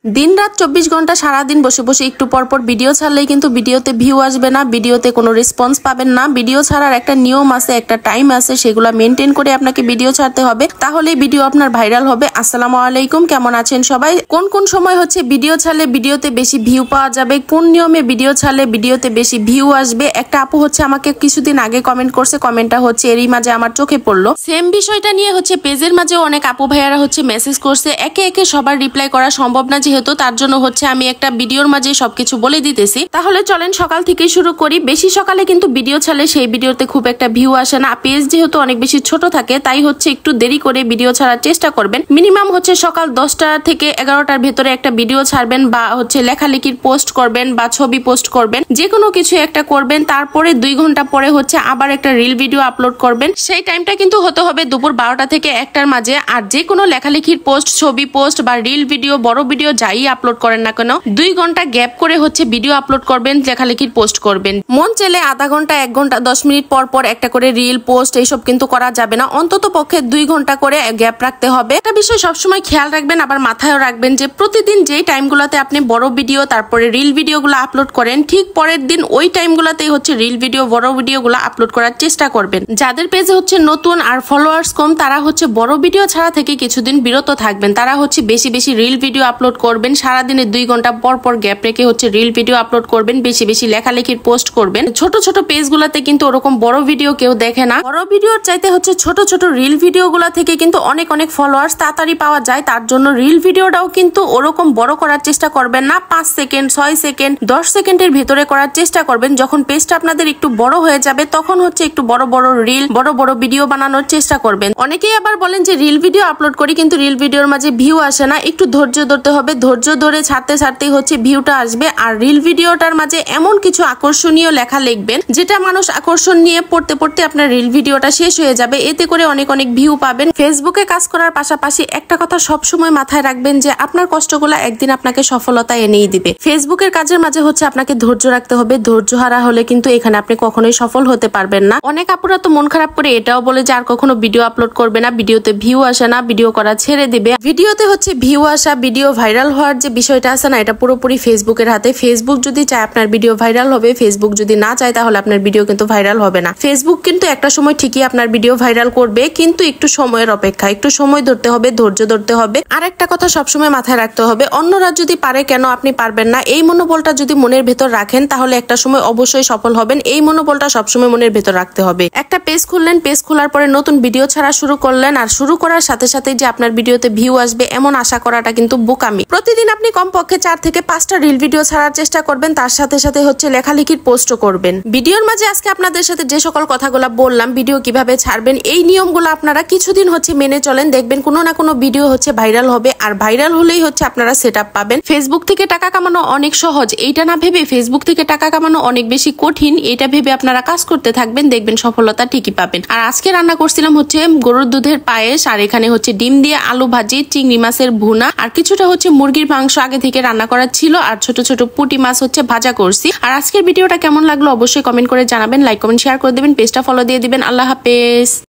दिन रात 24 घंटा सारा दिन बसे बसे एकटू परपर भिडियो छाड़लेই কিন্তু ভিডিওতে ভিউ আসবে না, ভিডিওতে কোনো রেসপন্স পাবেন না। ভিডিও ছাড়ার একটা নিয়ম আছে, একটা টাইম আছে, সেগুলো মেইনটেইন করে আপনাকে ভিডিও ছাড়তে হবে, তাহলে ভিডিও আপনার ভাইরাল হবে। আসসালামু আলাইকুম, কেমন আছেন সবাই? কোন কোন সময় হচ্ছে ভিডিও ছাড়লে ভিডিওতে বেশি ভিউ পাওয়া যাবে, কোন নিয়মে ভিডিও ছাড়লে ভিডিওতে বেশি ভিউ আসবে? একটা আপু হচ্ছে আমাকে কিছুদিন আগে কমেন্ট করছে, কমেন্টটা হচ্ছে এরই মাঝে আমার চোখে পড়লো। সেম বিষয়টা নিয়ে হচ্ছে পেজের মাঝে অনেক আপু ভাইয়ারা হচ্ছে মেসেজ করছে, একে একে সবার রিপ্লাই করা সম্ভব না, যেহেতু তার জন্য হচ্ছে আমি একটা ভিডিওর মাঝে সবকিছু বলে দিতেছি। তাহলে চলেন সকাল থেকে শুরু করি। বেশি সকালে কিন্তু ভিডিও ছাড়লে সেই ভিডিওতে খুব একটা ভিউ আসে না। পেজ যেহেতু অনেক বেশি ছোট থাকে, তাই হচ্ছে একটু দেরি করে ভিডিও ছাড়ার চেষ্টা করবেন। মিনিমাম হচ্ছে সকাল 10টা থেকে 11টার ভেতরে একটা ভিডিও ছাড়বেন, বা হচ্ছে লেখালেখির পোস্ট করবেন, বা ছবি পোস্ট করবেন, যে কোনো কিছু একটা করবেন। তারপরে 2 ঘন্টা পরে হচ্ছে আবার একটা রিল ভিডিও আপলোড করবেন। সেই টাইমটা কিন্তু হতে হবে দুপুর 12টা থেকে 1টার মাঝে। আর যে কোনো লেখালেখির পোস্ট, ছবি পোস্ট বা রিল ভিডিও, বড় ভিডিও যাই আপলোড করেন না কেন, 2 ঘন্টা গ্যাপ করে হচ্ছে ভিডিও আপলোড করবেন, লেখালেখির পোস্ট করবেন। মন চাইলে আধা ঘন্টা, 1 ঘন্টা, 10 মিনিট পর পর একটা করে রিল পোস্ট এইসব কিন্তু করা যাবে না। অন্তত পক্ষে 2 ঘন্টা করে গ্যাপ রাখতে হবে। একটা বিষয় সবসময় খেয়াল রাখবেন, আবার মাথায়ও রাখবেন যে প্রতিদিন যেই টাইমগুলোতে আপনি বড় ভিডিও তারপরে রিল ভিডিওগুলো আপলোড করেন, ঠিক পরের দিন ওই টাইমগুলোতেই হচ্ছে রিল ভিডিও, বড় ভিডিওগুলো আপলোড করার চেষ্টা করবেন। যাদের পেজে হচ্ছে নতুন আর ফলোয়ার্স কম, তারা হচ্ছে বড় ভিডিও ছাড়া থেকে কিছুদিন বিরত থাকবেন। তারা হচ্ছে বেশি বেশি রিল ভিডিও আপলোড করবেন, সারাদিনে 2 ঘন্টা পর পর গ্যাপ রেখে হচ্ছে রিল ভিডিও আপলোড করবেন, বেশি বেশি লেখালেখির পোস্ট করবেন। ছোট ছোট পেজগুলোতে কিন্তু ওরকম বড় ভিডিও কেউ দেখে না। বড় ভিডিওর চাইতে হচ্ছে ছোট ছোট রিল ভিডিওগুলো থেকে কিন্তু অনেক অনেক ফলোয়ার্স তাড়াতাড়ি পাওয়া যায়। তার জন্য রিল ভিডিওটাও কিন্তু ওরকম বড় করার চেষ্টা করবেন না। 5 সেকেন্ড, 6 সেকেন্ড, 10 সেকেন্ডের ভেতরে করার চেষ্টা করবেন। যখন পেজটা আপনাদের একটু বড় হয়ে যাবে, তখন হচ্ছে একটু বড় বড় রিল, বড় বড় ভিডিও বানানোর চেষ্টা করবেন। অনেকেই আবার বলেন যে রিল ভিডিও আপলোড করি, কিন্তু রিল ভিডিওর মাঝে ভিউ আসে না। একটু ধৈর্য ধরতে হবে, ধৈর্য ধরে ছাড়তে ছাড়তেই হচ্ছে ভিউটা আসবে। আর রিল ভিডিওটার মাঝে এমন কিছু আকর্ষণীয় লেখা লিখবেন, যেটা মানুষ আকর্ষণ নিয়ে পড়তে পড়তে আপনার রিল ভিডিওটা শেষ হয়ে যাবে। এতে করে অনেক অনেক ভিউ পাবেন। ফেসবুকে কাজ করার পাশাপাশি একটা কথা সবসময় মাথায় রাখবেন যে আপনার কষ্টগুলো একদিন আপনাকে সফলতা এনেই দিবে। ফেসবুকের কাজের মাঝে হচ্ছে আপনাকে ধৈর্য রাখতে হবে। ধৈর্য হারা হলে কিন্তু এখানে আপনি কখনোই সফল হতে পারবেন না। অনেক আপুরা তো মন খারাপ করে এটাও বলে যে আর কখনো ভিডিও আপলোড করবে না, ভিডিওতে ভিউ আসে না, ভিডিও করা ছেড়ে দিবে। ভিডিওতে হচ্ছে ভিউ আসা, ভিডিও ভাইরাল হওয়ার যে বিষয়টা আছে না, এটা পুরোপুরি ফেসবুকের হাতে। ফেসবুক যদি চায় আপনার ভিডিও ভাইরাল হবে, ফেসবুক যদি না চায় তাহলে আপনার ভিডিও কিন্তু ভাইরাল হবে না। ফেসবুক কিন্তু একটা সময় ঠিকই আপনার ভিডিও ভাইরাল করবে, কিন্তু একটু সময়ের অপেক্ষা, একটু সময় ধরতে হবে, ধৈর্য ধরতে হবে। আর একটা কথা সবসময় মাথায় রাখতে হবে, অন্যরা যদি পারে কেন আপনি পারবেন না, এই মনোবলটা যদি মনের ভেতর রাখেন তাহলে একটা সময় অবশ্যই সফল হবেন। এই মনোবলটা সবসময় মনের ভেতর রাখতে হবে। একটা পেজ খুললেন, পেজ খোলার পরে নতুন ভিডিও ছাড়া শুরু করলেন, আর শুরু করার সাথে সাথে যে আপনার ভিডিওতে ভিউ আসবে এমন আশা করাটা কিন্তু বোকামি। প্রতিদিন আপনি কমপক্ষে 4 থেকে 5টা রিল ভিডিও ছাড়ার চেষ্টা করবেন, তার সাথে সাথে হচ্ছে লেখালেখির পোস্টও করবেন। ভিডিওর মাঝে আজকে আপনাদের সাথে যে সকল কথাগুলো বললাম, ভিডিও কিভাবে ছাড়বেন, এই নিয়মগুলো আপনারা কিছুদিন হচ্ছে মেনে চলেন, দেখবেন কোনো না কোনো ভিডিও হচ্ছে ভাইরাল হবে। আর ভাইরাল হলেই হচ্ছে আপনারা সেটআপ পাবেন। ফেসবুক থেকে টাকা কামানো অনেক সহজ, এইটা না ভেবে ফেসবুক থেকে টাকা কামানো অনেক বেশি কঠিন, এটা ভেবে আপনারা কাজ করতে থাকবেন, দেখবেন সফলতা ঠিকই পাবেন। আর আজকে রান্না করছিলাম হচ্ছে গরুর দুধের পায়েস, আর এখানে হচ্ছে ডিম দিয়ে আলু ভাজি, চিংড়ি মাছের ভুনা, আর কিছুটা হচ্ছে মুরগির মাংস আগে থেকে রান্না করা ছিল, আর ছোট ছোট পুঁটি মাছ হচ্ছে ভাজা করছি। আর আজকের ভিডিওটা কেমন লাগলো অবশ্যই কমেন্ট করে জানাবেন, লাইক কমেন্ট শেয়ার করে দিবেন, পেজটা ফলো দিয়ে দিবেন। আল্লাহ হাফেজ।